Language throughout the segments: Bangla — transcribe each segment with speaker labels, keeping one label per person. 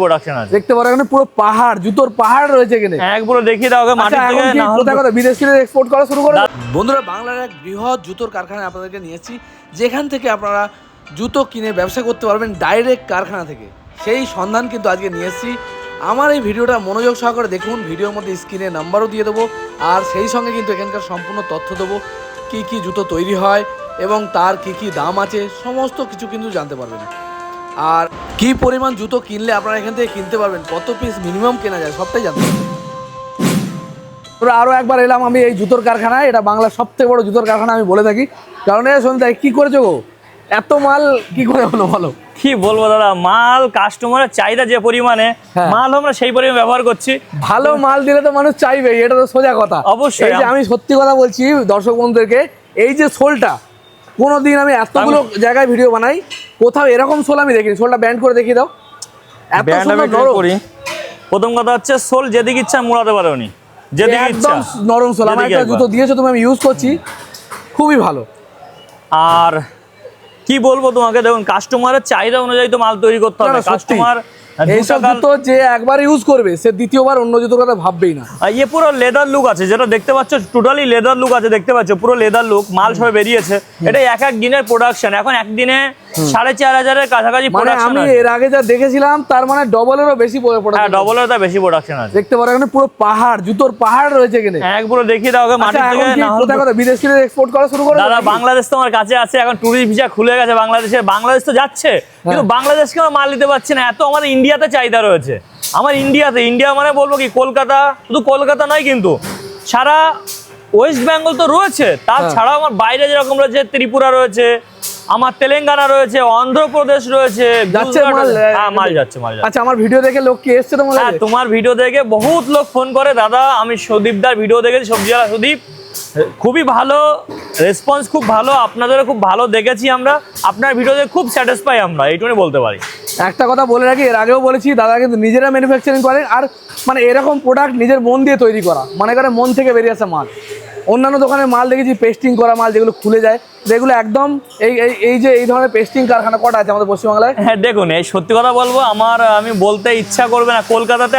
Speaker 1: প্রোডাকশন আছে,
Speaker 2: দেখতে পারো এখানে পুরো পাহাড়, জুতোর পাহাড় রয়েছে এখানে।
Speaker 1: এক পুরো দেখিয়ে দাও মাটি থেকে না
Speaker 2: কোথায় কোথায় বিদেশ থেকে এক্সপোর্ট করা শুরু করে। বন্ধুরা, বাংলার এক বৃহৎ জুতোর কারখানা আপনাদেরকে নিয়েছি, যেখান থেকে আপনারা জুতো কিনে ব্যবসা করতে পারবেন ডাইরেক্ট কারখানা থেকে। সেই সন্ধান কিন্তু আজকে নিয়ে এসেছি। আমার এই ভিডিওটা মনোযোগ সহকারে দেখুন, ভিডিওর মধ্যে স্ক্রিনে নাম্বারও দিয়ে দেবো, আর সেই সঙ্গে কিন্তু এখানকার সম্পূর্ণ তথ্য দেবো, কী কী জুতো তৈরি হয় এবং তার কী কী দাম আছে, সমস্ত কিছু কিন্তু জানতে পারবেন। আর কী পরিমাণ জুতো কিনলে আপনারা এখান থেকে কিনতে পারবেন, কত পিস মিনিমাম কেনা যায়, সবটাই জানতে পারবেন। তোরা আরও একবার এলাম আমি এই জুতোর কারখানায়। এটা বাংলার সবথেকে বড় জুতোর কারখানা আমি বলে থাকি, কারণ সন্ধ্যায় কী করেছো গো, এত মাল কি করে হলো বলো?
Speaker 1: কি বলবো দাদা, মাল কাস্টমারের চাহিদা যে পরিমাণে, মাল আমরা সেই পরিমাণে ব্যবহার করছি।
Speaker 2: ভালো মাল দিলে তো মানুষ চাইবে, এটা তো সোজা কথা।
Speaker 1: অবশ্যই
Speaker 2: আমি সত্যি কথা বলছি দর্শক বন্ধুদেরকে, এই যে সোলটা, কোনোদিন আমি এতগুলো জায়গায় ভিডিও বানাই, কোথাও এরকম সোল আমি দেখিনি। সোলটা ব্যান্ড করে দেখিয়ে দাও। এত সুন্দর করি।
Speaker 1: প্রথম কথা হচ্ছে সোল যেদিকে ইচ্ছা মুড়াতে পারো নি, যেদিকে ইচ্ছা
Speaker 2: নরম সোল। আমার একটা জুতো দিয়েছো তুমি, আমি ইউজ করছি, খুবই ভালো।
Speaker 1: আর কি বলবো তোমাকে, দেখুন কাস্টমারের চাহিদা অনুযায়ী তো মাল তৈরি করতে হবে। কাস্টমার
Speaker 2: এইসব জুতো যে একবার ইউজ করবে, সে দ্বিতীয়বার অন্য জুতোর কথা ভাববেই না।
Speaker 1: ইয়ে পুরো লেদার লুক আছে, যেটা দেখতে পাচ্ছ টোটালি লেদার লুক আছে, দেখতে পাচ্ছ পুরো লেদার লুক। মাল সব বেরিয়েছে, এটা এক এক দিনের প্রোডাকশন। এখন একদিনে 4,500-এর কাছাকাছি প্রোডাকশন।
Speaker 2: আমি এর আগে যা দেখেছিলাম তার মানে ডবলেরও বেশি প্রোডাকশন।
Speaker 1: হ্যাঁ, ডবলেরও বেশি প্রোডাকশন আছে।
Speaker 2: দেখতে পারো এখানে পুরো পাহাড়, জুতোর পাহাড় রয়েছে এখানে।
Speaker 1: এক পুরো দেখিয়ে দাও মাটি থেকে না
Speaker 2: কোথায় কোথায় বিদেশ থেকে এক্সপোর্ট করা শুরু করে।
Speaker 1: দাদা বাংলাদেশ তো আমার কাছে আছে, এখন টুরিস্ট ভিসা খুলে গেছে বাংলাদেশে। বাংলাদেশ তো যাচ্ছে, কিন্তু বাংলাদেশকে আমরা মাল দিতে পারছি না, এত আমাদের ইন্ডিয়াতে চাহিদা রয়েছে। আমার ইন্ডিয়া মানে বলবো কি, কলকাতা, শুধু কলকাতা নয় কিন্তু সারা ওয়েস্ট বেঙ্গল তো রয়েছে, তাছাড়াও আমার বাইরে যেরকম রয়েছে, ত্রিপুরা রয়েছে, আমার তেলেঙ্গানা রয়েছে, অন্ধ্রপ্রদেশ রয়েছে, মাল যাচ্ছে।
Speaker 2: আচ্ছা, আমার ভিডিও দেখে লোক কি এসছে তোমার?
Speaker 1: হ্যাঁ, তোমার ভিডিও দেখে বহুত লোক ফোন করে, দাদা আমি সুদীপদার ভিডিও দেখেছি, সবজিওয়ালা সুদীপ, খুবই ভালো রেসপন্স, খুব ভালো, আপনাদেরও খুব ভালো দেখেছি আমরা, আপনার ভিডিওতে খুব স্যাটিসফাই আমরা, এইটুকুনি বলতে পারি।
Speaker 2: একটা কথা বলে রাখি, এর আগেও বলেছি, দাদা কিন্তু নিজেরা ম্যানুফ্যাকচারিং করেন, আর মানে এরকম প্রোডাক্ট নিজের মন দিয়ে তৈরি করা, মনে করে মন থেকে বেরিয়ে আসা মাল। অন্যান্য দোকানের মাল দেখেছি পেস্টিং করা মাল, যেগুলো খুলে যায়, যেগুলো একদম এই ধরনের পেস্টিং কারখানা কটা আছে আমাদের পশ্চিমবাংলায়?
Speaker 1: হ্যাঁ দেখুন, এই সত্যি কথা বলবো, আমি বলতে ইচ্ছা করবে না, কলকাতাতে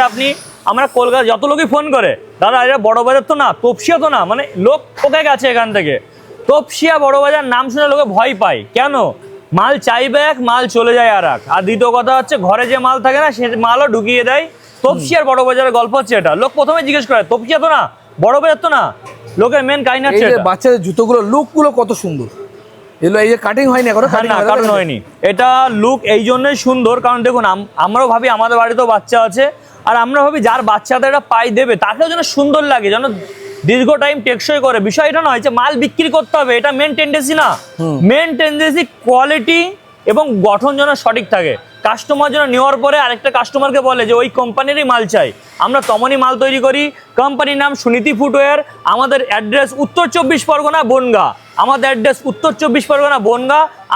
Speaker 1: আমরা কলকাতা যত লোকই ফোন করে, দাদা এটা বড় বাজার তো না, তপসিয়া তো না, মানে লোক কোথায় গেছে এখান থেকে, তপসিয়া বড় বাজার নাম শুনে লোকে ভয় পায়। কেন? মাল চাইবে এক, মাল চলে যায় আর এক। আর দ্বিতীয় কথা হচ্ছে, ঘরে যে মাল থাকে না, সে মালও ঢুকিয়ে দেয়। তপসিয়ার বড় বাজারের গল্প হচ্ছে এটা। লোক প্রথমে জিজ্ঞেস করে তপসিয়া তো না, বড় বাজার তো না, লোকের মেন কাহিনী হচ্ছে
Speaker 2: বাচ্চাদের জুতোগুলো লুকগুলো কত সুন্দর। এই যে কাটিং হয়নি এখনো?
Speaker 1: না, কারণ হয়নি। এটা লুক এই জন্যই সুন্দর, কারণ দেখুন আমরাও ভাবি আমাদের বাড়িতেও বাচ্চা আছে, আর আমরা ভাবি যার বাচ্চাদের এটা পাই দেবে, তাকেও যেন সুন্দর লাগে, যেন দীর্ঘ টাইম টেকসই করে। বিষয়টা নয় যে মাল বিক্রি করতে হবে, এটা মেন টেন্ডেন্সি না। মেন টেন্ডেন্সি কোয়ালিটি এবং গঠন যেন সঠিক থাকে। কাস্টমার যেন নেওয়ার পরে আরেকটা কাস্টমারকে বলে যে ওই কোম্পানিরই মাল চাই। আমরা তেমনই মাল তৈরি করি। কোম্পানির নাম সুনীতি ফুটওয়্যার। আমাদের অ্যাড্রেস উত্তর 24 পরগনা বনগাঁ।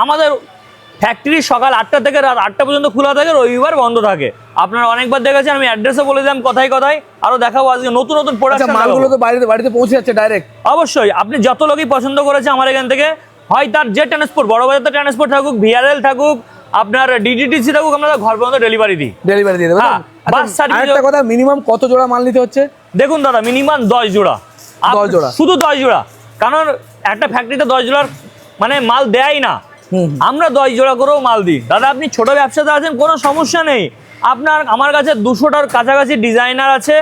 Speaker 1: আমাদের ফ্যাক্টরি সকাল 8টা থেকে রাত 8টা পর্যন্ত খোলা থাকে, রবিবার বন্ধ থাকে। আপনারা অনেকবার দেখেছেন, আমি অ্যাড্রেসে বলে দিলাম কথায় আরো দেখাবো আজকে নতুন প্রোডাক্ট।
Speaker 2: মালগুলো তো বাড়িতে পৌঁছে যাচ্ছে ডাইরেক্ট?
Speaker 1: অবশ্যই, আপনি যত লোকই পছন্দ করেছে আমার এখান থেকে, হয় তার যে ট্রান্সপোর্ট, বড় বাজার ট্রান্সপোর্ট থাকুক, ভিআরএল থাকুক, আপনার ডিডিটিসি থাকুক, আমরা ঘর পর্যন্ত ডেলিভারি দিয়ে দেবো।
Speaker 2: আরেকটা কথা, মিনিমাম কত জোড়া মাল নিতে হচ্ছে?
Speaker 1: দেখুন দাদা, মিনিমাম 10 জোড়া, শুধু 10 জোড়া, কারণ একটা ফ্যাক্টরিতে 10 জোড়ার মানে মাল দেয় না, আমরা 10 জোড়া করেও মাল দিই। দাদা আপনি ছোট ব্যবসাতে আছেন, কোনো সমস্যা নেই, আমার কাছে 200টার কাছাকাছি ডিজাইন আছে,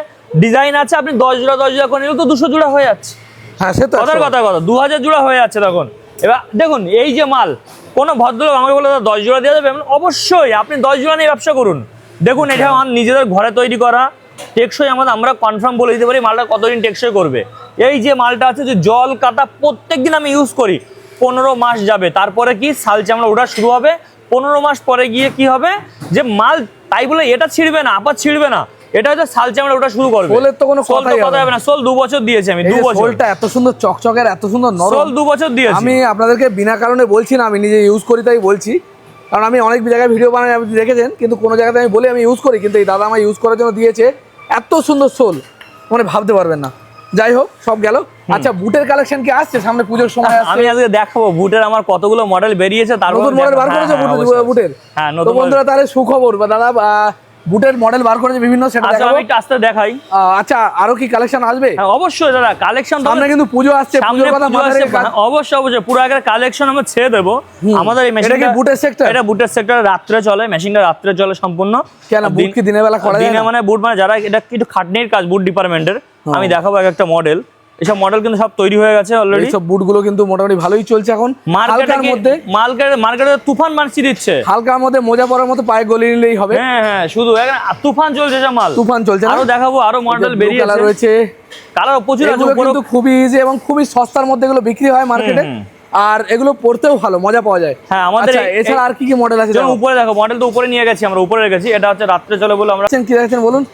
Speaker 1: আপনি 10 জোড়া করে নিলেও তো 200 জোড়া হয়ে যাচ্ছে।
Speaker 2: হ্যাঁ, সে তো
Speaker 1: কথা 2000 জোড়া হয়ে যাচ্ছে তখন। এবার দেখুন, এই যে মাল, কোনো ভদ্রলোক আমাকে বলে 10 জোড়া দিয়ে দেবে, অবশ্যই আপনি 10 জোড়া নিয়ে ব্যবসা করুন। দেখুন, এটা আমার নিজেদের ঘরে তৈরি করা, টেকসই আমরা কনফার্ম বলে দিতে পারি মালটা কতদিন টেকসই করবে। এই যে মালটা আছে, যে জল কাটা প্রত্যেকদিন আমি ইউজ করি, 15 মাস যাবে, তারপরে কি সাল চামড়া ওঠা শুরু হবে। 15 মাস পরে গিয়ে কি হবে, যে মাল তাই বলে এটা ছিঁড়বে না, আবার ছিঁড়বে না, এটা হচ্ছে সাল চামড়া ওঠা শুরু করবে।
Speaker 2: সোলের তো কোনো কথাই হবে
Speaker 1: না। সোল 2 বছর দিয়েছি আমি, 2 বছর।
Speaker 2: সোলটা এত সুন্দর চকচকের, এত সুন্দর নরম,
Speaker 1: সোল 2 বছর দিয়েছি।
Speaker 2: আমি আপনাদেরকে বিনা কারণে বলছি না, আমি নিজে ইউজ করি তাই বলছি, কারণ আমি অনেক জায়গায় ভিডিও বানাই, আপনি দেখেছেন, কিন্তু কোনো জায়গাতে আমি বলি আমি ইউজ করি, কিন্তু এই দাদা আমার ইউজ করার জন্য দিয়েছে এত সুন্দর সোল, মানে ভাবতে পারবেন না। যাই হোক, সব গেল। আচ্ছা, বুটের কালেকশন কি আসছে সামনে? পুজোর সময়
Speaker 1: আমি আজকে দেখাবো বুটের আমার কতগুলো মডেল বেরিয়েছে, তার
Speaker 2: নতুন মডেল বার করেছে বুটের। হ্যাঁ, তো বন্ধুরা তাহলে সুখবর, দাদা বুটের মডেল বার করেছে বিভিন্ন, সেটা
Speaker 1: আচ্ছা
Speaker 2: দেখাবো।
Speaker 1: আমি একটু আস্তে দেখাই।
Speaker 2: আচ্ছা আরো কি কালেকশন আসবে?
Speaker 1: হ্যাঁ অবশ্যই দাদা, কালেকশন
Speaker 2: সামনে কিন্তু পুজো আসছে, পুজোর কথা মাথায় রেখে
Speaker 1: অবশ্যই অবশ্যই পুরো একটা কালেকশন আমরা ছেড়ে দেবো। আমাদের এই মেশিনটা
Speaker 2: বুটের সেক্টর,
Speaker 1: এটা বুটের সেক্টর, রাত্রে চলে মেশিনটা, রাত্রে চলে সম্পূর্ণ।
Speaker 2: কেন বুট কি দিনের বেলা করা যায়?
Speaker 1: দিনে মানে বুট মানে যারা এটা একটু খাটনির কাজ বুট ডিপার্টমেন্টের, আমি দেখাবো এক একটা মডেল। এসব মডেল কিন্তু সব তৈরি হয়ে গেছে অলরেডি।
Speaker 2: এইসব বুটগুলো কিন্তু মোটামুটি ভালোই চলছে এখন
Speaker 1: মার্কেটের মধ্যে। মার্কেটে তুফান মারছি দিচ্ছে,
Speaker 2: হালকার মধ্যে মোজা পরার মতো পায়ে গলি নিলেই হবে।
Speaker 1: হ্যাঁ হ্যাঁ, শুধু তুফান চলছে যে মাল,
Speaker 2: তুফান চলছে।
Speaker 1: আরো দেখাবো, আরো মডেল বেরিয়ে
Speaker 2: রয়েছে,
Speaker 1: কালার প্রচুর আছে।
Speaker 2: এগুলো কিন্তু খুবই ইজি এবং খুবই সস্তার মধ্যে এগুলো বিক্রি হয় মার্কেটে, আর এগুলো পড়তেও ভালো, মজা পাওয়া যায়।
Speaker 1: হ্যাঁ আমাদের
Speaker 2: এছাড়া আর কি কি মডেল আছে?
Speaker 1: উপরে দেখো, মডেল তো উপরে নিয়ে গেছি আমরা, উপরে রেখেছি। এটা হচ্ছে রাত্রে চলে বলে আমরা
Speaker 2: কি রাখছেন বলুন।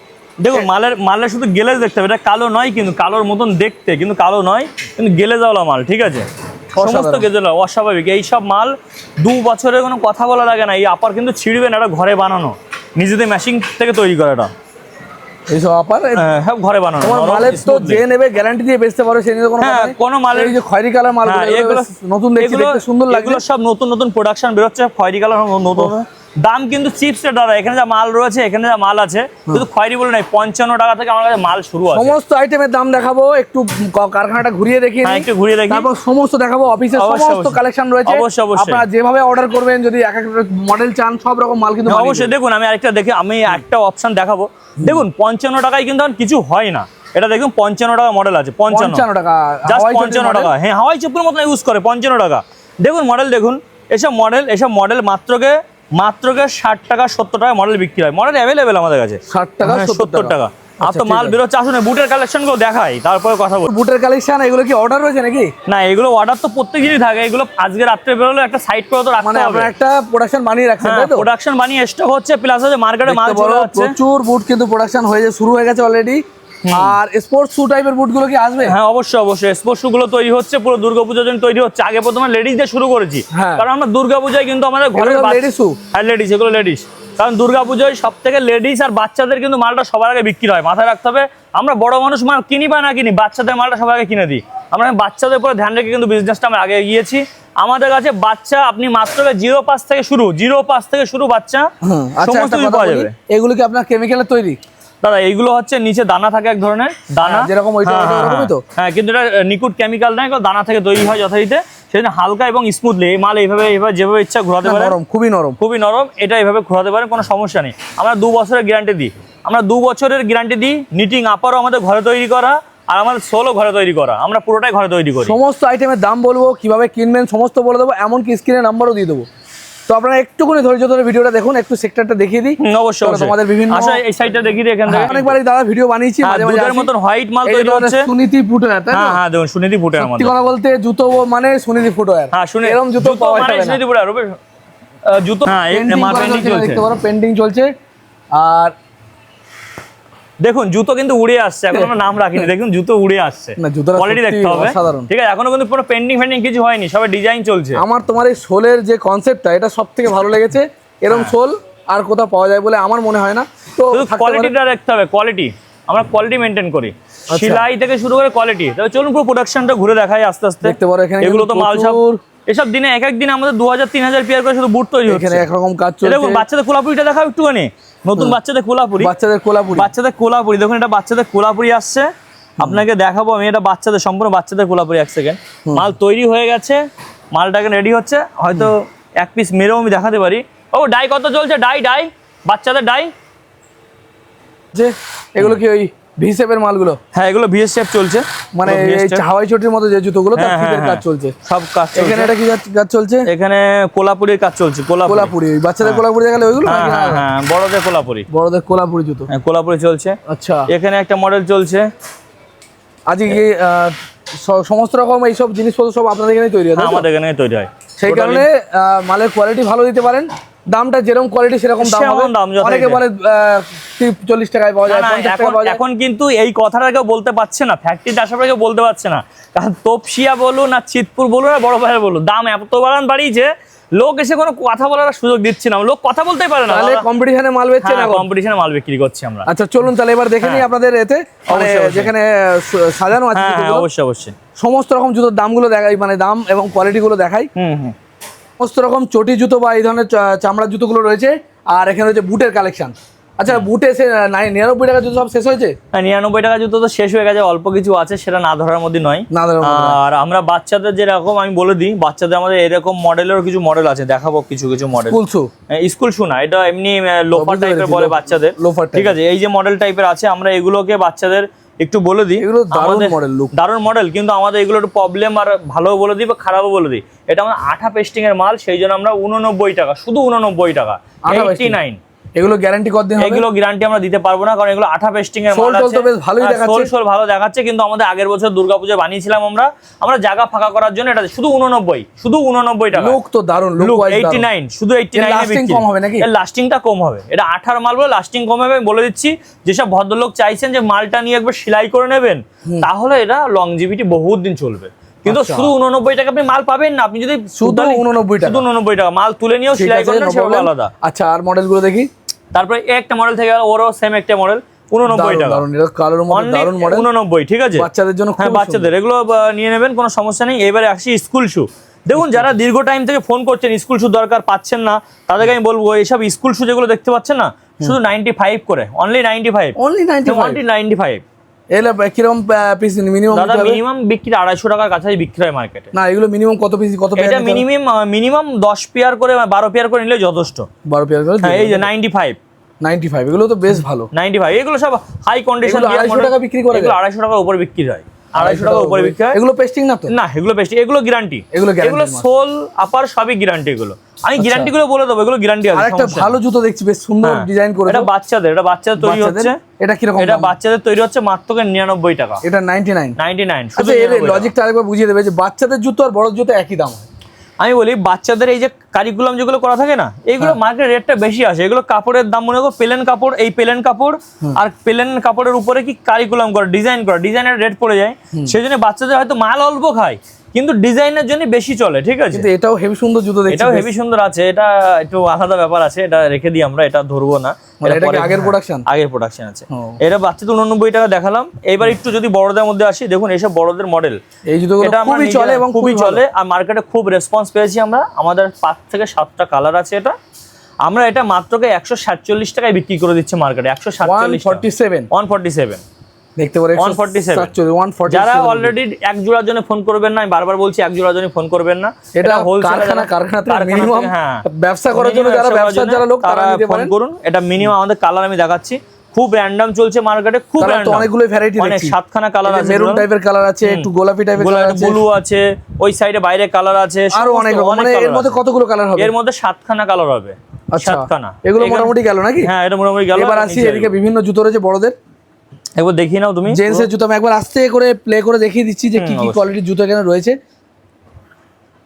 Speaker 1: দেখুন মালের শুধু গেলেজ দেখতে হবে, এটা কালো নয় কিন্তু, কালোর মতন দেখতে কিন্তু কালো নয়, কিন্তু গেলেজাওয়ালা মাল, ঠিক আছে? সমস্ত গেলেজা অস্বাভাবিক। এইসব মাল 2 বছরের কোনো কথা বলা লাগে না। এই আপার কিন্তু ছিড়বে না, এটা ঘরে বানানো, নিজেদের মেশিন থেকে তৈরি করা। এটা
Speaker 2: এইসব আপার
Speaker 1: সব ঘরে বানানো।
Speaker 2: তোমার মালের তো যে নেবে গ্যারান্টি দিয়ে বেচতে পারো, সেই নিয়ে
Speaker 1: কোনো মালের
Speaker 2: এই যে খয়েরি কালার মাল, এগুলো নতুন দেখতে সুন্দর লাগে।
Speaker 1: এগুলো সব নতুন নতুন প্রোডাকশন বেরোচ্ছে, খয়েরি কালার নতুন। দাম কিন্তু চিপসের দাদা, এখানে যা মাল রয়েছে, এখানে যা মাল আছে, শুধু খয়েরি বলে নাই, 55 টাকা থেকে আমার কাছে মাল শুরু আছে।
Speaker 2: সমস্ত আইটেমের দাম দেখাবো, একটু কারখানাটা ঘুরিয়ে দেখিয়ে দিই,
Speaker 1: একটু ঘুরিয়ে দেখি,
Speaker 2: তারপর সমস্ত দেখাবো। অফিসের সমস্ত কালেকশন রয়েছে,
Speaker 1: অবশ্যই অবশ্যই।
Speaker 2: আপনারা যেভাবে অর্ডার করবেন, যদি এক একটা মডেল চান, সব রকম মাল কিন্তু
Speaker 1: অবশ্যই। দেখুন আমি আমি একটা অপশন দেখাবো। দেখুন 55 টাকায় কিন্তু কিছু হয় না। এটা দেখুন 55 টাকা মডেল আছে, 55
Speaker 2: টাকা,
Speaker 1: জাস্ট 55 টাকা। হ্যাঁ, হাওয়াই চপ্পল মতন ইউজ করে 55 টাকা। দেখুন মডেল দেখুন, এসব মডেল মাত্রকে 60 টাকা 70 টাকা মডেল বিক্রি হয়। মডেল অ্যাভেলেবেল আমাদের কাছে
Speaker 2: 60 টাকা
Speaker 1: 70 টাকা। আর তো মাল বেরোচ্ছে, আসুন বুটের কালেকশন গুলো দেখাই, তারপরে কথা বলবো।
Speaker 2: বুটের কালেকশন এগুলো কি অর্ডার রয়েছে নাকি?
Speaker 1: না, এগুলো অর্ডার তো প্রত্যেক দিনই থাকে। এগুলো আজকে রাত্রে বেরোলো, একটা সাইড করে তো রাখতে হবে,
Speaker 2: মানে আপনারা একটা প্রোডাকশন বানিয়ে রাখছেন, তাই তো?
Speaker 1: প্রোডাকশন বানিয়ে স্টক হচ্ছে, প্লাস হচ্ছে মার্কেটে মাল চলে যাচ্ছে।
Speaker 2: প্রচুর বুট কিন্তু প্রোডাকশন শুরু হয়ে গেছে অলরেডি। আর স্পোর্টস শু টাইপের বুটগুলো কি আসবে?
Speaker 1: হ্যাঁ অবশ্যই অবশ্যই। স্পোর্টস শু গুলো তৈরি হচ্ছে, পুরো দুর্গাপূজার জন্য তৈরি হচ্ছে। আগে প্রথমে লেডিস দিয়ে শুরু করেছি, কারণ আমরা দুর্গাপূজায় কিন্তু আমাদের ঘরে
Speaker 2: লেডিস শু,
Speaker 1: হ্যাঁ লেডিস, এগুলো লেডিস। কারণ দুর্গাপূজায় সব থেকে লেডিস আর বাচ্চাদের কিন্তু মালটা সবার আগে বিক্রি হয়। মাথায় রাখতে হবে, আমরা বড় মানুষ মাল কিনি বা না কিনি, বাচ্চাদের মালটা সবার আগে কিনে দিই। আমরা বাচ্চাদের উপরে ধ্যান রেখে কিন্তু বিজনেসটা আমরা আগে এগিয়েছি। আমাদের কাছে বাচ্চা আপনি মাত্র 0 থেকে শুরু বাচ্চা সমস্ত কিছু পাওয়া যাবে।
Speaker 2: এগুলো কি আপনার কেমিক্যালের তৈরি?
Speaker 1: দাদা এইগুলো হচ্ছে নিচে দানা থাকে, এক ধরনের দানা,
Speaker 2: যেরকম ওইরকমই তো।
Speaker 1: হ্যাঁ, কিন্তু এটা নিকুট কেমিক্যাল নয়, এগুলো দানা থেকে তৈরি হয় যথারীতি। সেজন্য হালকা এবং স্মুথলি এই মাল এইভাবে যেভাবে ইচ্ছা ঘোরাতে পারে।
Speaker 2: খুবই নরম, এটা
Speaker 1: এইভাবে ঘোরাতে পারে, কোনো সমস্যা নেই। আমরা 2 বছরের গ্যারান্টি দিই। নিটিং আপারও আমাদের ঘরে তৈরি করা, আর আমাদের সোলও ঘরে তৈরি করা। আমরা পুরোটাই ঘরে তৈরি করি।
Speaker 2: সমস্ত আইটেমের দাম বলবো, কিভাবে কিনবেন সমস্ত বলে দেবো, এমনকি স্ক্রিনে নাম্বারও দিয়ে দেবো। তো আপনারা একটুখানি ধৈর্য ধরে ভিডিওটা দেখুন, একটু সেক্টরটা দেখিয়ে দিই।
Speaker 1: অবশ্যই
Speaker 2: তোমাদের বিভিন্ন
Speaker 1: এই সাইডটা দেখিয়ে দিই। এখান থেকে
Speaker 2: অনেকবারই দাদা ভিডিও বানিয়েছি, মাঝে মাঝে
Speaker 1: মতন হোয়াইট মাল তৈরি হচ্ছে,
Speaker 2: সুনীতি ফুটওয়্যার, তাই না?
Speaker 1: হ্যাঁ দেখুন সুনীতি ফুটওয়্যার।
Speaker 2: সত্যি কথা বলতে জুতো মানে সুনীতি ফুটওয়্যার,
Speaker 1: হ্যাঁ শুনে
Speaker 2: এরকম জুতো পাওয়া যাবে না।
Speaker 1: সুনীতি ফুটওয়্যার জুতো, হ্যাঁ পেন্টিং চলছে,
Speaker 2: দেখতে পারো পেন্টিং চলছে। আর
Speaker 1: দেখুন জুতো কিন্তু উড়ে আসছে, এখন আমরা নাম রাখিনি। দেখুন জুতো উড়ে আসছে, কোয়ালিটি দেখতে হবে, ঠিক আছে? এখনো কিন্তু পুরো পেন্টিং কিছু হয়নি, সবে ডিজাইন চলছে।
Speaker 2: আমার তোমার এই সোলের যে কনসেপ্টটা, এটা সবথেকে ভালো লেগেছে। এরকম সোল আর কোথাও পাওয়া যায় বলে আমার মনে হয় না। তো
Speaker 1: কোয়ালিটিটা দেখতে হবে, কোয়ালিটি আমরা কোয়ালিটি মেনটেন করি, সেলাই থেকে শুরু করে কোয়ালিটি। তবে চলুন পুরো প্রোডাকশনটা ঘুরে দেখাই আস্তে আস্তে।
Speaker 2: দেখতে পারো এখানে
Speaker 1: এগুলো তো মাল সব, এসব দিনে এক দিন আমাদের 2000-3000 পেয়ার করে শুধু বুট তৈরি হচ্ছে।
Speaker 2: এখানে একরকম কাজ চলছে।
Speaker 1: দেখুন বাচ্চাদের কোলাপুরিটা দেখাও একটুখানি, নতুন বাচ্চাদের কোলাপুরি। দেখুন এটা বাচ্চাদের কোলাপুরি আসছে, আপনাকে দেখাবো আমি। এটা বাচ্চাদের, সম্পূর্ণ বাচ্চাদের কোলাপুরি। 1 সেকেন্ড, মাল তৈরি হয়ে গেছে, মালটাকে রেডি হচ্ছে। হয়তো এক পিস মেরেও আমি দেখাতে পারি। ও ডাই কত চলছে? ডাই বাচ্চাদের ডাই
Speaker 2: যে এগুলো কি ওই ভি শেপের মালগুলো?
Speaker 1: হ্যাঁ এগুলো ভিএস শেপ চলছে,
Speaker 2: মানে এই হাওয়াই চটির মতো যে জুতোগুলো, তার ফিটের কাজ চলছে,
Speaker 1: সব কাজ চলছে।
Speaker 2: এখানে এটা কি কাজ চলছে?
Speaker 1: এখানে কোলাপুরির কাজ চলছে। কোলাপুরি
Speaker 2: বাচ্চাদের কোলাপুরি দেখালে ওইগুলো?
Speaker 1: হ্যাঁ বড়দের কোলাপুরি
Speaker 2: জুতো,
Speaker 1: কোলাপুরি চলছে।
Speaker 2: আচ্ছা,
Speaker 1: এখানে একটা মডেল চলছে।
Speaker 2: আজকে সমস্ত রকম এইসব জিনিসপত্র সব আপনাদের এখানে তৈরি হয়?
Speaker 1: আমাদের এখানে তৈরি হয়,
Speaker 2: সেই কারণে মালের কোয়ালিটি ভালো দিতে পারেন। দামটা যেরকম কোয়ালিটি সেরকম দাম হবে। অনেকে বলে 40 টাকায় পাওয়া যায়, 50 টাকায় পাওয়া যায়।
Speaker 1: এখন কিন্তু এই কথাটা কেউ বলতে পারছে না, ফ্যাক্টরিতে আসার পরে কেউ বলতে পারছে না। কারণ তপসিয়া বলুন আর চিতপুর বলুন আর বড় ভাইয়ের বলুন, দাম এত বাড়িয়েছে, লোক এসে কোনো কথা বলার সুযোগ দিচ্ছে না। লোক কথা বলতেই পারে না,
Speaker 2: তাহলে কম্পিটিশনে মাল বেচছে না,
Speaker 1: কম্পিটিশনে মাল বিক্রি করছি আমরা।
Speaker 2: আচ্ছা চলুন তাহলে এবার দেখে নিই আপনাদের এতে, যেখানে সাজানো আছে
Speaker 1: অবশ্যই
Speaker 2: সমস্ত রকম জুতোর দামগুলো দেখাই, মানে দাম এবং কোয়ালিটি গুলো দেখাই। সমস্ত রকম চটি জুতো বা এই ধরনের চামড়ার জুতোগুলো রয়েছে। আর এখানে রয়েছে বুটের কালেকশন। আচ্ছা বুটে এসে 99 টাকা জুতো সব শেষ হয়েছে?
Speaker 1: হ্যাঁ 99 টাকা জুতো তো শেষ হয়ে গেছে, অল্প কিছু আছে, সেটা না ধরার মধ্যে নয়।
Speaker 2: না ধরার মধ্যে নয়।
Speaker 1: আর আমরা বাচ্চাদের যেরকম আমি বলে দিই, বাচ্চাদের আমাদের এরকম মডেলেরও কিছু মডেল আছে, দেখাবো কিছু কিছু মডেল।
Speaker 2: স্কুল শু?
Speaker 1: স্কুল শু না, এটা এমনি লোফার টাইপের বলে বাচ্চাদের,
Speaker 2: লোফার
Speaker 1: ঠিক আছে। এই যে মডেল টাইপের আছে, আমরা এগুলোকে বাচ্চাদের একটু বলে দিই,
Speaker 2: এগুলো দারুণ মডেল, লুক
Speaker 1: দারুণ মডেল, কিন্তু আমাদের এগুলো একটু প্রবলেম, আর ভালো বলে দিই বা খারাপও বলে দিই। এটা আমরা আঠা পেস্টিং এর মাল, সেই জন্য আমরা 89 টাকা, শুধু 89 টাকা, 89।
Speaker 2: এগুলো গ্যারান্টি কতদিন হবে?
Speaker 1: এগুলো গ্যারান্টি আমরা দিতে পারবো না, কারণ এগুলো আঠা পেস্টিং এর মাল আছে।
Speaker 2: তো বেশ ভালোই দেখাচ্ছে,
Speaker 1: সোল ভালো দেখাচ্ছে, কিন্তু আমাদের আগের বছর দুর্গাপূজায় বানিয়েছিলাম আমরা জায়গা ফাঁকা করার জন্য। এটা শুধু 89 টাকা।
Speaker 2: লুক তো দারুণ, লুক
Speaker 1: 89, শুধু 89 এ
Speaker 2: লাস্টিং কম হবে নাকি?
Speaker 1: এর লাস্টিংটা কম হবে, এটা আঠার মাল বলে লাস্টিং কম হবে। আমি বলে দিচ্ছি, যেসব ভদ্রলোক চাইছেন যে মালটা নিয়ে একবার সেলাই করে নেবেন, তাহলে এটা লংজিভিটি বহুত দিন চলবে। কিন্তু শুধু 89 টাকা আপনি মাল পাবেন না, আপনি যদি
Speaker 2: শুধু 89 টাকা,
Speaker 1: শুধু 89 টাকা মাল তুলে নিয়েও সেলাই করেন, সেটা আলাদা।
Speaker 2: আচ্ছা, আর মডেলগুলো দেখি।
Speaker 1: তারপরে একটা মডেল থেকে গেল, ওরও সেম একটা মডেল, 89 টাকা,
Speaker 2: কালোর মধ্যে দারুণ মডেল,
Speaker 1: 89, ঠিক আছে,
Speaker 2: বাচ্চাদের জন্য।
Speaker 1: হ্যাঁ বাচ্চাদের এগুলো নিয়ে নেবেন, কোনো সমস্যা নেই। এবারে আসি স্কুল শু। দেখুন, যারা দীর্ঘ টাইম থেকে ফোন করছেন, স্কুল শু দরকার পাচ্ছেন না, তাদেরকে আমি বলবো এইসব স্কুল শু যেগুলো দেখতে পাচ্ছেন না, শুধু 95 করে, অনলি 95,
Speaker 2: অনলি
Speaker 1: 95।
Speaker 2: এগুলো কিরকম পিস মিনিমাম?
Speaker 1: দাদা মিনিমাম বিক্রি 250 টাকার কাছাকাছি বিক্রি হয় মার্কেটে।
Speaker 2: না, এগুলো মিনিমাম কত পিস, কত পেয়ার?
Speaker 1: এটা মিনিমাম 10 পেয়ার করে, 12 পেয়ার করে নিলে যথেষ্ট।
Speaker 2: 12 পেয়ার করে,
Speaker 1: হ্যাঁ, এই যে 95,
Speaker 2: এগুলো তো বেশ ভালো।
Speaker 1: 95 এগুলো সব হাই কন্ডিশন।
Speaker 2: 250 টাকা বিক্রি করে?
Speaker 1: এগুলো 250 টাকার উপর বিক্রি হয়, 250 টাকার উপরে বিক্রি হয়।
Speaker 2: এগুলো পেস্টিং না তো?
Speaker 1: না, এগুলো পেস্টিং, এগুলো গ্যারান্টি,
Speaker 2: এগুলো
Speaker 1: সোল আপার সবই গ্যারান্টি। এগুলো আমি গ্যারান্টি গুলো বলে দেবো, এগুলো গ্যারান্টি আছে।
Speaker 2: আরেকটা ভালো জুতো দেখছি, বেশ সুন্দর ডিজাইন করে।
Speaker 1: এটা বাচ্চাদের, তৈরি হচ্ছে।
Speaker 2: এটা কি রকম?
Speaker 1: এটা বাচ্চাদের তৈরি হচ্ছে মাত্র 99 টাকা।
Speaker 2: এটা 99।
Speaker 1: শুধু
Speaker 2: আচ্ছা, এর লজিকটা আরেকবার বুঝিয়ে দেবে যে বাচ্চাদের জুতো আর বড় জুতো একই দাম হয়?
Speaker 1: আমি বলি, বাচ্চাদের এই যে কারিকুলাম যেগুলো করা থাকে না, এইগুলো মার্কেট রেটটা বেশি আসে। এগুলো কাপড়ের দাম মনে করো প্লেন কাপড়, এই প্লেন কাপড় আর প্লেন কাপড়ের উপরে কি কারিকুলাম করা, ডিজাইনের রেট পড়ে যায়। সেই জন্য বাচ্চাদের হয়তো মাল অল্প খায়, কিন্তু ডিজাইনের জন্য বেশি চলে, ঠিক আছে।
Speaker 2: কিন্তু এটাও হেভি সুন্দর জুতো দেখছি,
Speaker 1: এটাও হেভি সুন্দর আছে। এটা একটু আলাদা ব্যাপার আছে, এটা রেখে দিই আমরা, এটা ধরবো না।
Speaker 2: এটা কি আগের প্রোডাকশন? আগের
Speaker 1: প্রোডাকশন আছে। এটা বাচ্চাদের 89 টাকা দেখালাম। এবার একটু যদি বড়দের মধ্যে আসি, দেখুন এইসব বড়দের মডেল,
Speaker 2: এই জুতোগুলো খুবই চলে এবং
Speaker 1: খুবই চলে, আর মার্কেটে খুব রেসপন্স পেয়েছি আমরা। আমাদের 5 থেকে 7টা কালার আছে। আমরা এটা মাত্র 147 টাকায় বিক্রি করে দিচ্ছি মার্কেটে। 147
Speaker 2: দেখতে পারেন,
Speaker 1: 147। যারা অলরেডি এক জোড়ার জন্য ফোন করবেন না, আমি বারবার বলছি এক জোড়ার জন্য ফোন করবেন না।
Speaker 2: এটা কারখানা মিনিমাম ব্যবসা করার জন্য, যারা লোক তারা ফোন
Speaker 1: করুন। এটা মিনিমাম আমাদের কালার আমি দেখাচ্ছি, খুব র্যান্ডম চলছে মার্কেটে, খুব র্যান্ডম।
Speaker 2: অনেকগুলো ভ্যারাইটি,
Speaker 1: অনেক 7খানা কালার আছে,
Speaker 2: মেরুন টাইপের কালার আছে, একটু গোলাপি টাইপের কালার আছে,
Speaker 1: ব্লু আছে, ওই সাইডে বাইরে কালার আছে,
Speaker 2: আরো অনেক। মানে এর মধ্যে কতগুলো কালার হবে?
Speaker 1: এর মধ্যে 7খানা কালার হবে। 7খানা।
Speaker 2: এগুলো মোটামুটি গেল নাকি?
Speaker 1: হ্যাঁ, এটা মোটামুটি গেল।
Speaker 2: এবার আসি এদিকে বিভিন্ন জুতো রয়েছে বড়দের,
Speaker 1: একবার দেখিয়ে নাও তুমি।
Speaker 2: জেন্টসের জুতো আমি একবার আস্তে করে প্লে করে দেখিয়ে দিচ্ছি যে কি কি কোয়ালিটির জুতো এখানে রয়েছে।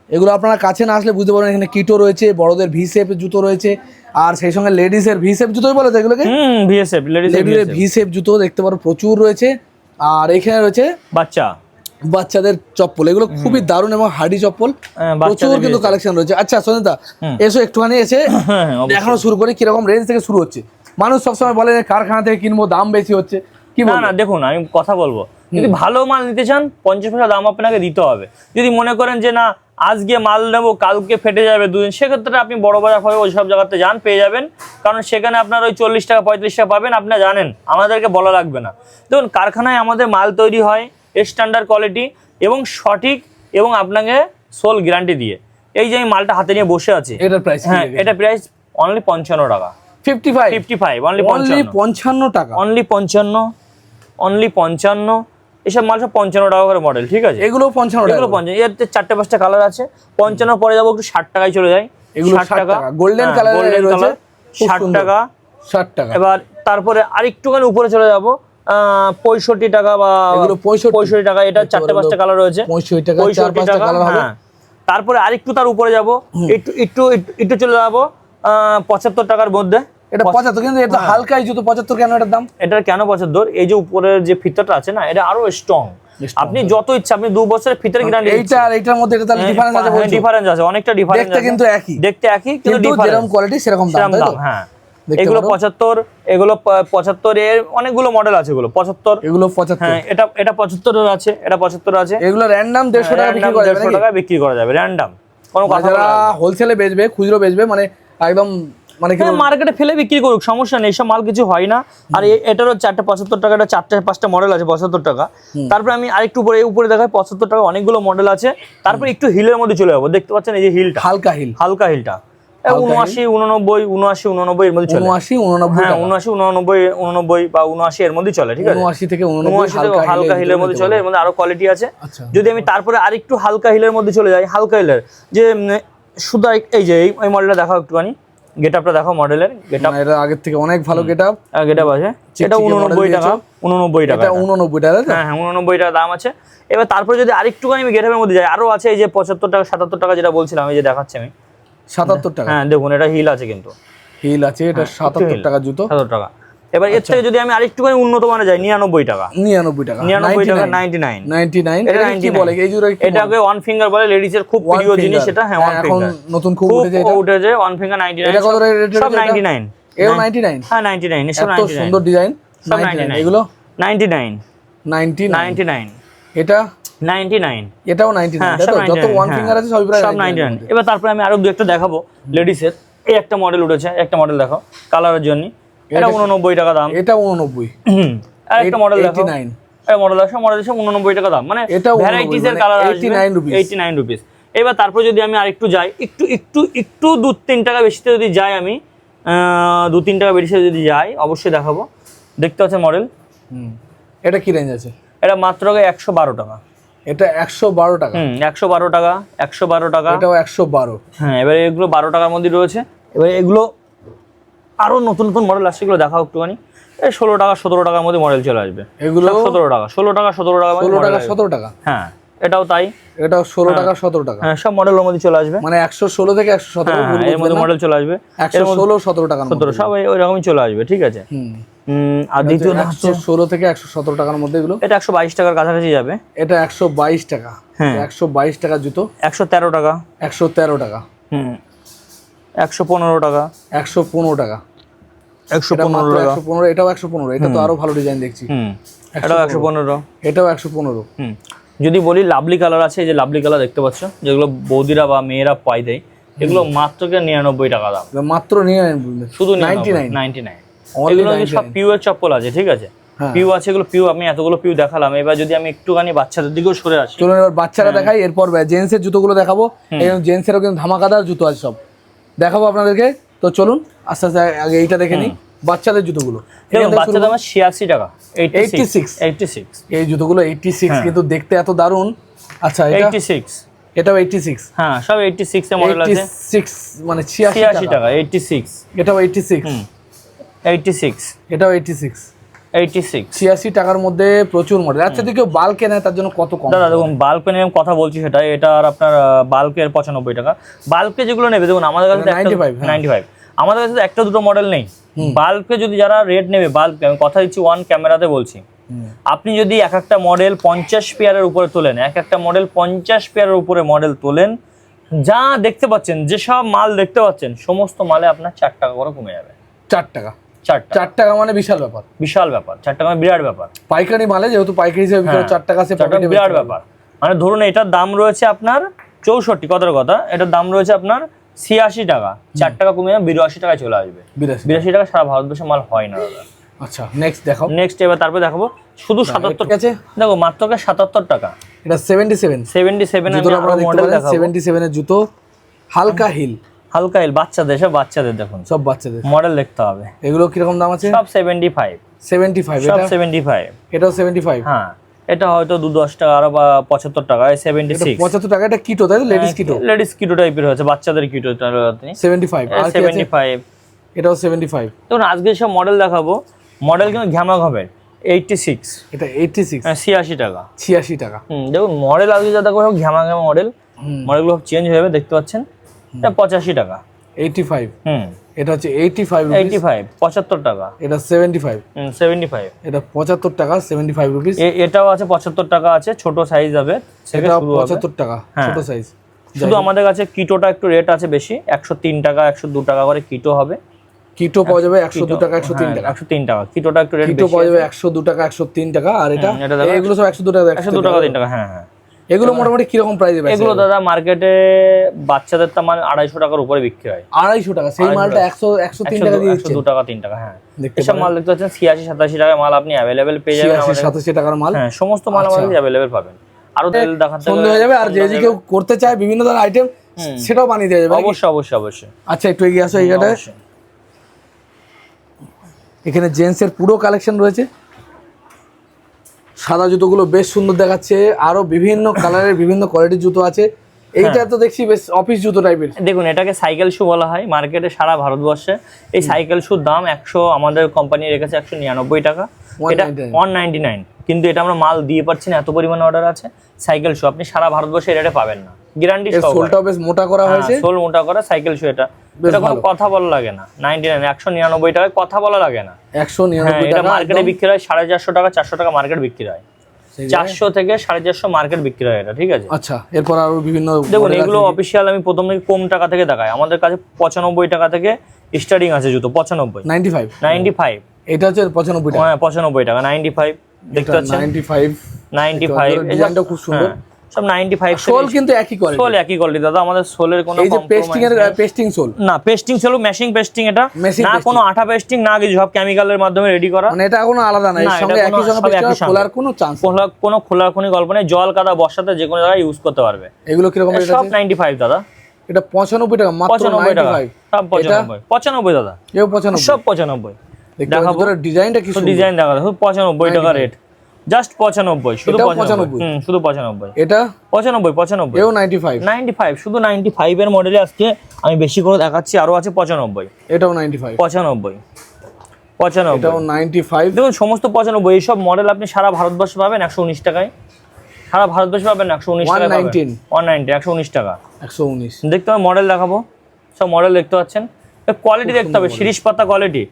Speaker 2: এগুলো আপনারা কাছে না আসলে বুঝতে পারবেন। এখানে কিটো রয়েছে, বড়দের ভি শেপের জুতো রয়েছে, আর সেই সঙ্গে লেডিসের ভি শেপ জুতোই বলে তো এগুলোকে,
Speaker 1: ভি শেপ, লেডিসের
Speaker 2: ভি শেপ জুতো দেখতে পারো প্রচুর রয়েছে। আর এখানে রয়েছে বাচ্চাদের চপ্পল, এগুলো খুবই দারুণ এবং হার্ডি চপ্পল, প্রচুর কিন্তু কালেকশন রয়েছে। আচ্ছা সঞ্জিতা, এসো একটুখানি এসে দেখানো শুরু করি কিরকম রেঞ্জ থেকে শুরু হচ্ছে। মানুষ সবসময় বলে কারখানা থেকে কিনবো, দাম বেশি হচ্ছে, কি না
Speaker 1: দেখুন আমি কথা বলবো, যদি ভালো মাল নিতে চান 50 পয়সা দাম আপনাকে দিতে হবে। যদি মনে করেন যে না আজকে মাল নেবো কালকে ফেটে যাবে দুদিন, সেক্ষেত্রে আপনি বড় বাজার হয় ওই সব জায়গাতে যান, পেয়ে যাবেন। কারণ সেখানে আপনার ওই 40 টাকা 35 টাকা পাবেন, আপনারা জানেন, আমাদেরকে বলা লাগবে না। দেখুন কারখানায় আমাদের মাল তৈরি হয় স্ট্যান্ডার্ড কোয়ালিটি এবং সঠিক, এবং আপনাকে সোল গ্যারান্টি দিয়ে। এই যে আমি মালটা হাতে নিয়ে বসে আছি,
Speaker 2: এটার প্রাইস,
Speaker 1: হ্যাঁ এটা প্রাইস অনলি 55 টাকা। 55 অনলি
Speaker 2: 55 টাকা,
Speaker 1: অনলি 55। এসব মাল সব 55 টাকা করে মডেল, ঠিক আছে।
Speaker 2: এগুলো 55 টাকা,
Speaker 1: এগুলো 55। এর 4-5টা কালার আছে। 55 পরে যাবো একটু 60 টাকায় চলে যায়।
Speaker 2: এগুলো 60 টাকা, গোল্ডেন কালার রয়েছে,
Speaker 1: 60 টাকা,
Speaker 2: 60 টাকা।
Speaker 1: এবার তারপরে আরেকটুখানি উপরে চলে যাবো 65 টাকা, বা
Speaker 2: এগুলো 65
Speaker 1: টাকা। এটা 4-5টা কালার রয়েছে,
Speaker 2: 65 টাকা, 4-5টা কালার হবে।
Speaker 1: তারপরে আরেকটু তার উপরে যাবো, একটু চলে যাবো 75 টাকার মধ্যে।
Speaker 2: এটা 75, কিন্তু এটা হালকাই জুতো, 75 কেন এটার দাম?
Speaker 1: এটা কেন 75? এই যে উপরের যে ফিতাটা আছে না, এটা আরো স্ট্রং। আপনি যত ইচ্ছা, আপনি 2 বছরের ফিতার গ্যারান্টি।
Speaker 2: এইটা আর এইটার মধ্যে এটা তাহলে ডিফারেন্স আছে?
Speaker 1: ডিফারেন্স আছে, অনেকটা ডিফারেন্স আছে।
Speaker 2: দেখতে একই কিন্তু যেরকম কোয়ালিটি সেরকম দাম, তাই তো?
Speaker 1: হ্যাঁ, এগুলো 75, এগুলো 75 এর অনেকগুলো মডেল আছে। এগুলো 75,
Speaker 2: এগুলো 75।
Speaker 1: হ্যাঁ, এটা 75 এর আছে, এটা 75 আছে।
Speaker 2: এগুলো র‍্যান্ডম 150 টাকা বিক্রি করা যাবে,
Speaker 1: 150 টাকা বিক্রি করা যাবে র‍্যান্ডম। কোনো কথা
Speaker 2: যারা হোলসেলে বেচবে, খুচরো বেচবে, মানে একদম মানে
Speaker 1: মার্কেটে ফেলে বিক্রি করুক, সমস্যা নেই, সব মাল কিছু হয় না। আর এটারও 4টা 75 টাকা, এটা 4টা 5টা মডেল আছে 75 টাকা। তারপরে আমি আরেকটু উপরে দেখাই 75 টাকা অনেকগুলো মডেল আছে। তারপরে একটু হিলের মধ্যে চলে যাবো, দেখতে পাচ্ছেন এই যে হিলটা, হালকা হিলটা 79 89 79 89 এর মধ্যে চলে।
Speaker 2: 79 89
Speaker 1: হ্যাঁ 79 89 89 বা 79 এর মধ্যে চলে, ঠিক আছে।
Speaker 2: 79 থেকে 89
Speaker 1: হালকা হিলের মধ্যে চলে, এর মধ্যে আরো কোয়ালিটি আছে। যদি আমি তারপরে আরেকটু হালকা হিলের মধ্যে চলে যাই, হালকা হিলের যে শুধু এই যে এই মডেলটা দেখাও একটুখানি, গেটআপটা দেখো মডেলের, গেটআপ
Speaker 2: এটা আগের থেকে অনেক ভালো গেটআপ
Speaker 1: আছে। এটা 89 টাকা, 89 টাকা,
Speaker 2: এটা 89 টাকা।
Speaker 1: হ্যাঁ 89 টাকা দাম আছে। এবার তারপরে যদি আরেকটুখানি আমি গেটআপের মধ্যে যাই, আরো আছে এই যে 75 টাকা 77 টাকা যেটা বলছিলাম, এই যে দেখাচ্ছি আমি
Speaker 2: 77 টাকা।
Speaker 1: হ্যাঁ দেখুন এটা হিল আছে, কিন্তু
Speaker 2: হিল আছে, এটা 77 টাকা জুতো,
Speaker 1: 77 টাকা। এবার এর থেকে যদি আমি আরেকটুখানি উন্নত মানে যাই, 99 টাকা,
Speaker 2: 99 টাকা,
Speaker 1: 99 টাকা 99
Speaker 2: এটা কি বলে এই জুতো?
Speaker 1: এটাকে ওয়ান ফিঙ্গার বলে, লেডিস এর খুব প্রিয় জিনিস এটা। হ্যাঁ ওয়ান ফিঙ্গার এখন
Speaker 2: নতুন খুব উঠেছে
Speaker 1: ওয়ান ফিঙ্গার 99।
Speaker 2: এটা কত রেট?
Speaker 1: সব 99,
Speaker 2: এও 99।
Speaker 1: হ্যাঁ 99, এসব 99,
Speaker 2: এত সুন্দর ডিজাইন,
Speaker 1: সব 99,
Speaker 2: এগুলো
Speaker 1: 99।
Speaker 2: এটা
Speaker 1: 99,
Speaker 2: এটাও 99, তাই তো? যত ওয়ান ফিঙ্গার আছে সবই প্রায়
Speaker 1: 99। এবার তারপরে আমি আরো একটা দেখাবো লেডিস এর। এই একটা মডেল উঠেছে, একটা মডেল দেখো কালারের জন্য, এটা 89 টাকা দাম।
Speaker 2: এটা 89।
Speaker 1: আর একটা মডেল দেখো, এই মডেল আছে, মডেল আছে 89 টাকা দাম, মানে ভ্যারাইটিস এর কালার আছে 89 রুপিস। এবার তারপর যদি আমি আরেকটু যাই, একটু 2-3 টাকা বেশিতে যদি যাই, আমি 2-3 টাকা বেশিতে যদি যাই, অবশ্যই দেখাবো। দেখতে পাচ্ছেন মডেল,
Speaker 2: এটা কি রেঞ্জ আছে?
Speaker 1: এটা মাত্র 112 টাকা।
Speaker 2: এটা 112 টাকা।
Speaker 1: 112 টাকা, 112 টাকা,
Speaker 2: এটাও 112।
Speaker 1: হ্যাঁ এবারে এগুলো 12 টাকার মধ্যে রয়েছে। এবার এগুলো আরো নতুন মডেল আসছে, এগুলো দেখাও একটুখানি। এই 16 টাকা 17 টাকার মধ্যে মডেল চলে আসবে।
Speaker 2: এগুলো
Speaker 1: 17 টাকা 17 টাকা
Speaker 2: 17 টাকা।
Speaker 1: হ্যাঁ এটাও তাই,
Speaker 2: এটাও 16 টাকা 17 টাকা।
Speaker 1: হ্যাঁ সব মডেলের মধ্যে চলে আসবে,
Speaker 2: মানে 116 থেকে 117
Speaker 1: এর মধ্যে মডেল চলে আসবে।
Speaker 2: 116 17 টাকার মধ্যে,
Speaker 1: 17 সব ওই রকমই চলে আসবে, ঠিক আছে। আর দ্বিতীয়
Speaker 2: 116 থেকে 117 টাকার মধ্যে এগুলো।
Speaker 1: এটা 122 টাকার কাছাকাছি যাবে।
Speaker 2: এটা 122 টাকা। হ্যাঁ 122 টাকা জুতো।
Speaker 1: 113 টাকা,
Speaker 2: 113 টাকা।
Speaker 1: 115 টাকা,
Speaker 2: 115 টাকা,
Speaker 1: 115 টাকা,
Speaker 2: 115। এটাও 115। এটা তো আরো ভালো ডিজাইন দেখছি।
Speaker 1: এটাও 115,
Speaker 2: এটাও 115।
Speaker 1: যদি বলি লাভলি কালার আছে, এই যে লাভলি কালার দেখতে পাচ্ছ, যেগুলো বৌদিরা বা মেয়েরা পাই দেয়, এগুলো মাত্র 99 টাকা দাম।
Speaker 2: মাত্র 99,
Speaker 1: শুধু 99। এগুলো সব পিউয়ের চপ্পল আছে, ঠিক আছে, পিউ আছে, এগুলো পিউ। আমি এতগুলো পিউ দেখালাম, এবার যদি আমি একটুখানি বাচ্চাদের দিকেও সরে আসি,
Speaker 2: চলুন এবার বাচ্চারা দেখাই, এরপর জেন্টসের জুতোগুলো দেখাবো। এই জেন্টসেরও কিন্তু ধামাকাদার জুতো আছে, সব দেখাবো আপনাদেরকে। তো চলুন আস্তে আস্তে আগে এইটা দেখে নিই, বাচ্চাদের জুতোগুলো।
Speaker 1: বাচ্চাদের আমার 86 টাকা, 86।
Speaker 2: এই জুতোগুলো 86, কিন্তু দেখতে এত দারুণ। আচ্ছা এটা
Speaker 1: 86,
Speaker 2: এটাও 86।
Speaker 1: হ্যাঁ সব 86 এর মডেল আছে।
Speaker 2: 86 মানে 86
Speaker 1: টাকা, 86।
Speaker 2: এটাও 86।
Speaker 1: 86,
Speaker 2: এটাও 86।
Speaker 1: 86
Speaker 2: টাকার মধ্যে প্রচুর মডেল। আচ্ছা যদি কেউ বাল্ক নেয় তার জন্য কত কম?
Speaker 1: দাদা দেখুন, বাল্ক নিয়ে আমি কথা বলছি, সেটা এটা আর আপনার বাল্কের 95 টাকা। বাল্কে যেগুলো নেবে, দেখুন আমাদের কাছে 95। আমাদের কাছে একটা দুটো মডেল নেই। বাল্কে যদি যারা রেট নেবে, বাল্কে আমি কথা দিচ্ছি, ওয়ান ক্যামেরাতে বলছি, আপনি যদি একটা মডেল 50 পেয়ারের উপরে তোলেন, একটা মডেল 50 পেয়ারের উপরে মডেল তোলেন, যা দেখতে পাচ্ছেন, যেসব মাল দেখতে পাচ্ছেন, সমস্ত মালে আপনার 4 টাকা করে কমে যাবে।
Speaker 2: 4 টাকা,
Speaker 1: 4
Speaker 2: টাকা মানে বিশাল ব্যাপার,
Speaker 1: 4 টাকা মানে বিরাট ব্যাপার।
Speaker 2: পাইকারি মালে যেহেতু পাইকারি হিসেবে 4 টাকা আছে,
Speaker 1: বিরাট ব্যাপার। মানে ধরুন এটার দাম রয়েছে আপনার 64, কথার কথা, এটার দাম রয়েছে আপনার 86 টাকা, 4 টাকা কমে 82 টাকায় চলে আসবে। 82 টাকা সারা ভারতবর্ষে মাল হয় না দাদা।
Speaker 2: আচ্ছা নেক্সট দেখাও।
Speaker 1: নেক্সট এবার তারপরে দেখাবো শুধু 77
Speaker 2: আছে,
Speaker 1: দেখো মাত্র 77 টাকা।
Speaker 2: এটা 77
Speaker 1: এর মডেল দেখাবো।
Speaker 2: 77 এর জুতো, হালকা হিল,
Speaker 1: বাচ্চাদের, সব বাচ্চাদের, দেখুন
Speaker 2: সব বাচ্চাদের
Speaker 1: মডেল দেখতে হবে।
Speaker 2: এগুলো কিরকম দাম আছে?
Speaker 1: সব 75,
Speaker 2: সব
Speaker 1: 75।
Speaker 2: এটাও 75।
Speaker 1: হ্যাঁ এটা হয়তো 2-10 টাকা আরো, বা 75 টাকা, 76।
Speaker 2: 75 টাকা। এটা কিটো, তাই তো? লেডিস কিটো
Speaker 1: টাইপের হচ্ছে, বাচ্চাদের কিটো।
Speaker 2: 75 আর
Speaker 1: 75,
Speaker 2: এটাও 75।
Speaker 1: দেখুন আজকে সব মডেল দেখাবো, মডেল কিন্তু ঘ্যামাক হবে। 86,
Speaker 2: এটা 86,
Speaker 1: 86 টাকা।
Speaker 2: 86 টাকা।
Speaker 1: দেখুন মডেল আজকে যা দেখো সব ঘ্যামা মডেল, মডেলগুলো চেঞ্জ হয়ে যাবে, দেখতে পাচ্ছেন। এটা 85 টাকা।
Speaker 2: 85, এটা হচ্ছে 85
Speaker 1: 75 টাকা।
Speaker 2: এটা 75,
Speaker 1: 75,
Speaker 2: এটা 75 টাকা, 75 রুপিস।
Speaker 1: এটাও আছে 75 টাকা আছে, ছোট সাইজ হবে,
Speaker 2: এটা 75 টাকা ছোট সাইজ।
Speaker 1: শুধু আমাদের কাছে কিটোটা একটু রেট আছে বেশি, 103 টাকা 102 টাকা করে কিটো হবে।
Speaker 2: কিটো পাওয়া যাবে 102 টাকা 103 টাকা।
Speaker 1: 103 টাকা কিটোটা একটু রেট বেশি।
Speaker 2: কিটো পাওয়া যাবে 102 টাকা 103 টাকা। আর এটা এগুলো সব 102 টাকা
Speaker 1: 102 টাকা 3 টাকা। হ্যাঁ
Speaker 2: এগুলো মোটামুটি কিরকম প্রাইসে বেচা
Speaker 1: এগুলো দাদা মার্কেটে বাচ্চাদের তো মানে 250 টাকার উপরে বিক্রি হয়।
Speaker 2: 250 টাকা, সেই মালটা 100-103 টাকা দিয়ে দিচ্ছে।
Speaker 1: 102 টাকা 3 টাকা, হ্যাঁ। এসব মাল দেখতে পাচ্ছেন 86-87 টাকার মাল আপনি অ্যাভেলেবেল পেয়ে যাবেন আমাদের।
Speaker 2: 87 টাকার মাল,
Speaker 1: হ্যাঁ, সমস্ত মাল আমাদের অ্যাভেলেবেল পাবেন। আরো তেল দেখাতে
Speaker 2: সুন্দর হয়ে যাবে। আর যদি কেউ করতে চায় বিভিন্ন ধরনের আইটেম, সেটাও বানিয়ে দেওয়া যাবে।
Speaker 1: অবশ্যই অবশ্যই অবশ্যই।
Speaker 2: আচ্ছা, একটু এগিয়ে আসো। এখানে জেন্টসের পুরো কালেকশন রয়েছে। সাদা জুতোগুলো বেশ সুন্দর দেখাচ্ছে, আরো বিভিন্ন কালারের বিভিন্ন কোয়ালিটির জুতো আছে। এইটা তো দেখছি বেশ অফিস জুতো টাইপের।
Speaker 1: দেখুন, এটাকে সাইকেল শু বলা হয় মার্কেটে সারা ভারতবর্ষে। এই সাইকেল শুর দাম আমাদের কোম্পানি রেখেছে 199 টাকা, এটা 199। কিন্তু এটা আমরা মাল দিয়ে পাচ্ছি না, এত পরিমাণে অর্ডার আছে। সাইকেল শু আপনি সারা ভারতবর্ষে এই রেটে পাবেন না, গ্যারান্টি সহকারে।
Speaker 2: সোলটাও বেশ মোটা করা হয়েছে,
Speaker 1: সোল মোটা করা সাইকেল শু। এটা কোনো কথা বলা লাগে না। 199 টাকায় কথা বলা লাগে না।
Speaker 2: 199
Speaker 1: এটা
Speaker 2: টাকা।
Speaker 1: মার্কেটে বিক্রি হয় 450 টাকা, 400 টাকা মার্কেট বিক্রি হয়। 400 থেকে 450 মার্কেট বিক্রি হয় এটা, ঠিক আছে।
Speaker 2: আচ্ছা, এরপর আরো বিভিন্ন
Speaker 1: দেখুন, এগুলো অফিসিয়াল। আমি প্রথম থেকে কম টাকা থেকে দেখাই। আমাদের কাছে 95 টাকা থেকে স্টার্টিং আছে জুতো। 95।
Speaker 2: এটা হচ্ছে 95 টাকা।
Speaker 1: হ্যাঁ, 95 টাকা, 95 দেখতে পাচ্ছেন। 95
Speaker 2: ডিজাইনটা খুব সুন্দর।
Speaker 1: সব 95।
Speaker 2: সোল কিন্তু একই কোয়ালিটি।
Speaker 1: সোল একই কোয়ালিটি দাদা, আমাদের সোলের কোনো
Speaker 2: এই যে পেস্টিং এর পেস্টিং সোল
Speaker 1: না, পেস্টিং সোল মেশিং পেস্টিং। এটা না কোনো আঠা পেস্টিং না কিছু, সব কেমিক্যালের মাধ্যমে রেডি করা।
Speaker 2: মানে এটা কোনো আলাদা না, এর সঙ্গে একই সঙ্গে পেস্টিং খোলার কোনো চান্স,
Speaker 1: কোনো খোলার কোনো গল্প নেই। জল কাদা বর্ষাতে যে কোনো জায়গায় ইউজ করতে পারবে।
Speaker 2: এগুলো কি রকম রেট আছে?
Speaker 1: সব 95 দাদা।
Speaker 2: এটা 95 টাকা মাত্র।
Speaker 1: 95 টাকা সব 95 দাদা।
Speaker 2: এও 95,
Speaker 1: সব 95।
Speaker 2: দেখাবো ডিজাইনটা কি সুন্দর।
Speaker 1: ডিজাইন দেখা শুধু 95 টাকা রেট, জাস্ট 95, শুধু 95। শুধু 95।
Speaker 2: এটা
Speaker 1: 95।
Speaker 2: এও 95,
Speaker 1: শুধু 95 এর মডেলে আজকে আমি বেশি করে দেখাচ্ছি। আরো আছে 95।
Speaker 2: এটাও 95,
Speaker 1: 95।
Speaker 2: এটাও 95।
Speaker 1: দেখুন, সমস্ত 95 এইসব মডেল আপনি সারা ভারতবর্ষে পাবেন 119 টাকায়। সারা ভারতবর্ষে পাবেন 119 টাকা। 119 টাকা।
Speaker 2: 119
Speaker 1: দেখতে হবে, মডেল দেখাবো। সব মডেল দেখতে পাচ্ছেন। কোয়ালিটি দেখতে হবে, শিরিষ পাতা কোয়ালিটি।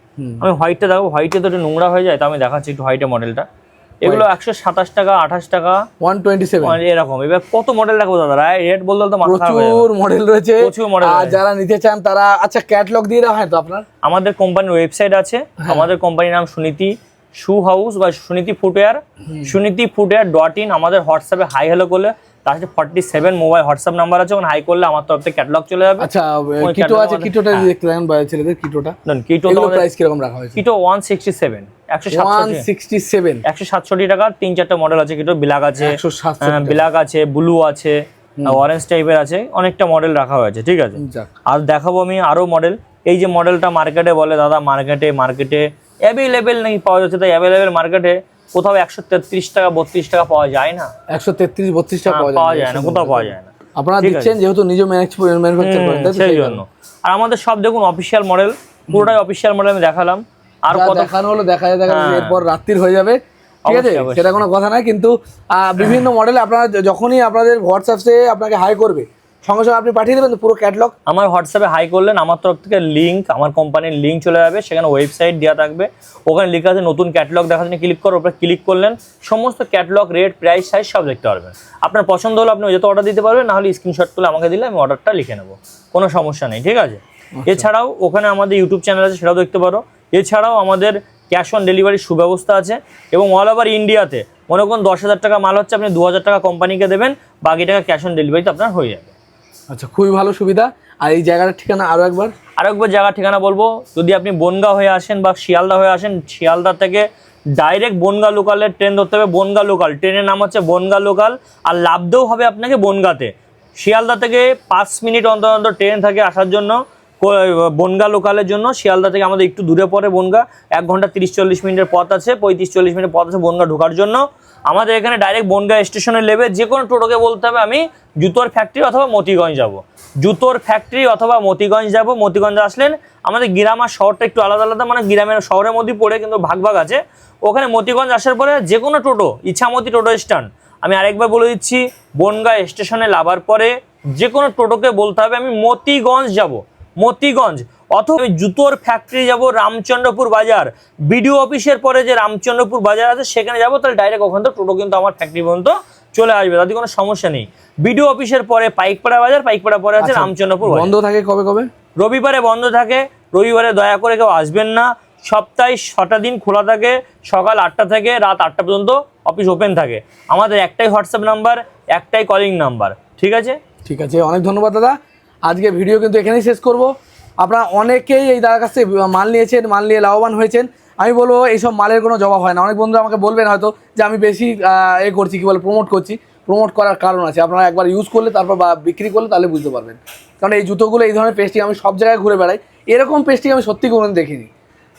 Speaker 1: আমি হোয়াইটটা দেখাবো। হোয়াইটে তো একটু নোংরা হয়ে যায়, তো আমি দেখাচ্ছি একটু হোয়াইটের মডেলটা। এগুলো 127 টাকা, 28 টাকা,
Speaker 2: 127
Speaker 1: এরকম। এবার কত মডেল দেখাবো দাদা, রেট বলতে তো মাথা খারাপ হয়ে যাবে।
Speaker 2: প্রচুর মডেল রয়েছে,
Speaker 1: প্রচুর মডেল।
Speaker 2: আর যারা নিতে চান তারা, আচ্ছা ক্যাটালগ দিয়ে দেওয়া হয় তো আপনার?
Speaker 1: আমাদের কোম্পানির ওয়েবসাইট আছে। আমাদের কোম্পানির নাম সুনীতি শু হাউস বা সুনীতি ফুটওয়্যার, sunitifootwear.in। আমাদের হোয়াটসঅ্যাপে হাই হ্যালো করলে তার সাথে 47 মোবাইল হোয়াটসঅ্যাপ নাম্বার আছে, ওখানে হাই করলে আমার তরফ থেকে ক্যাটালগ চলে যাবে।
Speaker 2: আচ্ছা, কিটো আছে, কিটোটা দেখতে দেন ছেলেদের কিটোটা।
Speaker 1: কিটো
Speaker 2: প্রাইস কিরকম রাখা হয়েছে?
Speaker 1: কিটো 167 167 টাকা। 3-4টা মডেল আছে কিটো। ব্ল্যাক আছে, ব্ল্যাক আছে, ব্লু আছে, অরেঞ্জ টাইপের আছে, অনেকটা মডেল রাখা হয়েছে, ঠিক আছে। আর দেখাবো আমি আরো মডেল। এই যে মডেলটা মার্কেটে বলে দাদা, মার্কেটে অ্যাভেলেবেল নাকি পাওয়া যাচ্ছে, তাই অ্যাভেলেবেল মার্কেটে কোথাও 133 টাকা 32 টাকা পাওয়া যায় না।
Speaker 2: 133-32 টাকা
Speaker 1: পাওয়া যায় না, কোথাও পাওয়া যায় না।
Speaker 2: আপনারা দিচ্ছেন যেহেতু নিজে ম্যানুফ্যাকচার করেন,
Speaker 1: সেই জন্য। আর আমাদের সব দেখুন অফিসিয়াল মডেল, পুরোটাই অফিসিয়াল মডেল আমি দেখালাম। আর কত
Speaker 2: দেখানো হলো, দেখা এরপর রাত্রির হয়ে যাবে, ঠিক আছে, সেটা কোনো কথা নাই। কিন্তু বিভিন্ন মডেল আপনারা যখনই আপনাদের হোয়াটসঅ্যাপে আপনাকে হাই করবে, সঙ্গে সঙ্গে আপনি পাঠিয়ে দেবেন পুরো ক্যাটালগ।
Speaker 1: আমার হোয়াটসঅ্যাপে হাই করলেন, আমার তরফ থেকে লিঙ্ক, আমার কোম্পানির লিঙ্ক চলে যাবে। সেখানে ওয়েবসাইট দেওয়া থাকবে, ওখানে লেখা আছে নতুন ক্যাটালগ দেখার জন্য ক্লিক করো। ওপরে ক্লিক করলেন, সমস্ত ক্যাটালগ, রেট, প্রাইস, সাইজ সব দেখতে পারবেন। আপনার পছন্দ হলে আপনি যেহেতু অর্ডার দিতে পারবেন, নাহলে স্ক্রিনশট তুলে আমাকে দিলে আমি অর্ডারটা লিখে নেবো, কোনো সমস্যা নেই, ঠিক আছে। এছাড়াও ওখানে আমাদের ইউটিউব চ্যানেল আছে, সেটাও দেখতে পারো। এছাড়াও আমাদের ক্যাশ অন ডেলিভারির সুব্যবস্থা আছে, এবং অল ওভার ইন্ডিয়াতে মনে করুন 10,000 টাকা মাল হচ্ছে, আপনি 2,000 টাকা কোম্পানিকে দেবেন, বাকি টাকা ক্যাশ অন ডেলিভারিতে আপনার হয়ে যাবে।
Speaker 2: আচ্ছা, খুবই ভালো সুবিধা। আর এই জায়গাটার ঠিকানা আরেকবার
Speaker 1: জায়গার ঠিকানা বলবো। যদি আপনি বনগাঁ হয়ে আসেন বা শিয়ালদা হয়ে আসেন, শিয়ালদা থেকে ডাইরেক্ট বনগাঁ লোকালের ট্রেন ধরতে হবে। বনগাঁ লোকাল ট্রেনের নাম হচ্ছে বনগাঁ লোকাল, আর লাভদেও হবে আপনাকে বনগাঁতে। শিয়ালদা থেকে 5 মিনিট অন্তর ট্রেন থাকে আসার জন্য, বনগাঁ লোকালের জন্য। শিয়ালদা থেকে আমাদের একটু দূরে পড়ে বনগাঁ, 1 ঘন্টা 30-40 মিনিটের পথ আছে, 35-40 মিনিটের পথ আছে বনগাঁ ঢোকার জন্য। আমাদের এখানে ডাইরেক্ট বনগাঁ স্টেশনে নেবে, যে কোনো টোটোকে বলতে হবে আমি জুতোর ফ্যাক্টরি অথবা মতিগঞ্জ যাব। জুতোর ফ্যাক্টরি অথবা মতিগঞ্জ যাব। মতিগঞ্জে আসলেন, আমাদের গ্রাম আর শহরটা একটু আলাদা আলাদা, মানে গ্রামের শহরের মধ্যেই পড়ে, কিন্তু ভাগ আছে। ওখানে মতিগঞ্জ আসার পরে যে কোনো টোটো, ইচ্ছামতি টোটো স্ট্যান্ড, আমি আরেকবার বলে দিচ্ছি, বনগাঁ স্টেশনে নামার পরে যে কোনো টোটোকে বলতে হবে আমি মতিগঞ্জ যাব, মতিগঞ্জ, অথবা জুতোর ফ্যাক্টরি যাব রামচন্দ্রপুর বাজার। বিডিও অফিসের পরে যে রামচন্দ্রপুর বাজার আছে সেখানে যাবো, তাহলে ডাইরেক্ট ওখান থেকে টোটো কিন্তু আমার ফ্যাক্টরি পর্যন্ত চলে আসবে, তাতে কোনো সমস্যা নেই। বিডিও অফিসের পরে পাইকপাড়া বাজার, পাইকপাড়া পরে আছে রামচন্দ্রপুর।
Speaker 2: বন্ধ থাকে কবে কবে?
Speaker 1: রবিবারে বন্ধ থাকে। রবিবারে দয়া করে কেউ আসবেন না। সপ্তাহে 6টা দিন খোলা থাকে, সকাল 8টা থেকে রাত 8টা পর্যন্ত অফিস ওপেন থাকে। আমাদের একটাই হোয়াটসঅ্যাপ নাম্বার, একটাই কলিং নাম্বার। ঠিক আছে,
Speaker 2: ঠিক আছে, অনেক ধন্যবাদ দাদা। আজকে ভিডিও কিন্তু এখানেই শেষ করব। আপনারা অনেকেই এই দাদার কাছ থেকে মাল নিয়েছেন, মাল নিয়ে লাভবান হয়েছেন। আমি বলবো এইসব মালের কোনো জবাব হয় না। অনেক বন্ধু আমাকে বলবেন হয়তো যে আমি বেশি করছি, কী বলে প্রমোট করছি। প্রমোট করার কারণ আছে, আপনারা একবার ইউজ করলে তারপর বা বিক্রি করলে তাহলে বুঝতে পারবেন। কারণ এই জুতোগুলো, এই ধরনের পেস্টিং আমি সব জায়গায় ঘুরে বেড়াই, এরকম পেস্টিং আমি সত্যি কোনোদিন দেখিনি।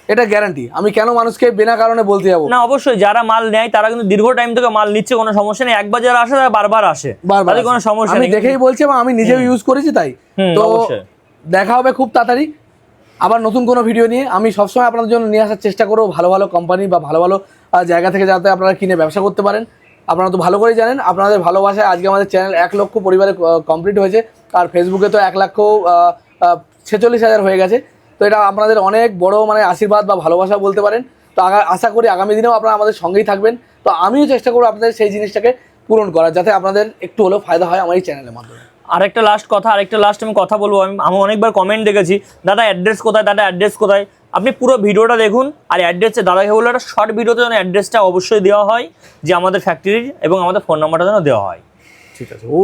Speaker 2: এটা গ্যারান্টি। আমি কেন মানুষকে বিনা কারণে বলতে যাবো
Speaker 1: না অবশ্যই যারা মাল নেয় তারা কিন্তু দীর্ঘ টাইম থেকে মাল নিচ্ছে, কোনো সমস্যা নেই। একবার যারা আসে তারা বারবার আসে, তাদের কোনো সমস্যা
Speaker 2: আমি
Speaker 1: নেই।
Speaker 2: দেখেই বলছি এবং আমি নিজেও ইউজ করেছি তাই। তো
Speaker 1: অবশ্যই।
Speaker 2: দেখা হবে খুব তাড়াতাড়ি আবার নতুন কোনো ভিডিও নিয়ে। আমি সবসময় আপনাদের জন্য নিয়ে আসার চেষ্টা করবো ভালো ভালো কোম্পানি বা ভালো ভালো জায়গা থেকে, যাতে আপনারা কিনে ব্যবসা করতে পারেন। আপনারা তো ভালো করেই জানেন, আপনাদের ভালোবাসায় আজকে আমাদের চ্যানেল 1 লক্ষ পরিবারে কমপ্লিট হয়েছে। আর ফেসবুকে তো 1,46,000 হয়ে গেছে। তো এটা আপনাদের অনেক বড় মানে আশীর্বাদ বা ভালোবাসা বলতে পারেন। তো আশা করি আগামী দিনেও আপনারা আমাদের সঙ্গেই থাকবেন। তো আমিও চেষ্টা করবো আপনাদের সেই জিনিসটাকে পূরণ করার, যাতে আপনাদের একটু হলেও ফায়দা হয় আমার এই চ্যানেলের মাধ্যমে।
Speaker 1: আরেকটা লাস্ট আমি কথা বলবো। আমি অনেকবার কমেন্ট দেখেছি, দাদা অ্যাড্রেস কোথায়, দাদা অ্যাড্রেস কোথায়। আপনি পুরো ভিডিওটা দেখুন, আর অ্যাড্রেসে দাদাকে বললো একটা শর্ট ভিডিওতে যেন অ্যাড্রেসটা অবশ্যই দেওয়া হয়, যে আমাদের ফ্যাক্টরির, এবং আমাদের ফোন নাম্বারটা যেন দেওয়া হয়।
Speaker 2: ঠিক আছে, ও